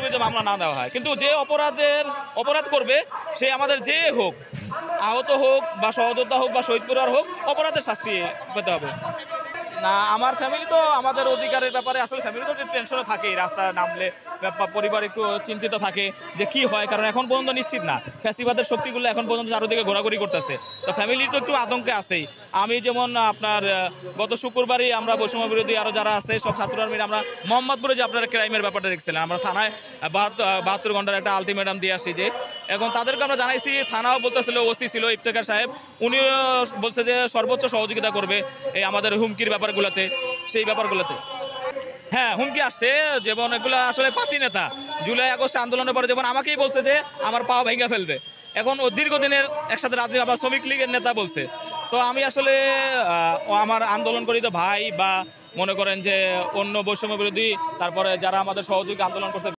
বিরুদ্ধে মামলা না দেওয়া হয়, কিন্তু যে অপরাধ করবে সে আমাদের যে হোক, আহত হোক বা সহযোদ্ধা হোক বা শহীদ পরিবার হোক, অপরাধের শাস্তি পেতে হবে। না, আমার ফ্যামিলি তো আমাদের অধিকারের ব্যাপারে আসলে ফ্যামিলি তো টেনশনে থাকেই, রাস্তায় নামলে পরিবার একটু চিন্তিত থাকে যে কি হয়, কারণ এখন পর্যন্ত নিশ্চিত না, ফ্যাসিবাদের শক্তিগুলো এখন পর্যন্ত চারদিকে ঘোরাঘুরি করতেছে, তো ফ্যামিলি তো একটু আতঙ্কে আছেই। আমি যেমন আপনার গত শুক্রবারই আমরা বৈষম্য বিরোধী আরও যারা আছে সব ছাত্ররা মিলে আমরা মোহাম্মদপুরে যে আপনারা ক্রাইমের ব্যাপারটা দেখছিলেন, আমরা থানায় 72 ঘন্টার একটা আলটিমেটাম দিয়ে আসি যে এখন তাদেরকে আমরা জানাইছি, থানাও বলতেছিল, ওসি ছিল ইফতেখার সাহেব, উনিও বলছে যে সর্বোচ্চ সহযোগিতা করবে এই আমাদের হুমকির ব্যাপারগুলোতে, সেই ব্যাপারগুলোতে। হ্যাঁ, হুমকি আসছে, যেমন এগুলো আসলে পাতি নেতা জুলাই আগস্ট আন্দোলনের পরে যেমন আমাকেই বলছে যে আমার পা ভেঙে ফেলবে, এখন ও দীর্ঘদিনের একসাথে রাজনীতি আবার শ্রমিক লীগের নেতা বলছে। তো আমি আসলে আমার আন্দোলনকারী ভাই বা মনে করেন যে অন্য বৈষম্য বিরোধী তারপরে যারা আমাদের সহযোগী আন্দোলন করছে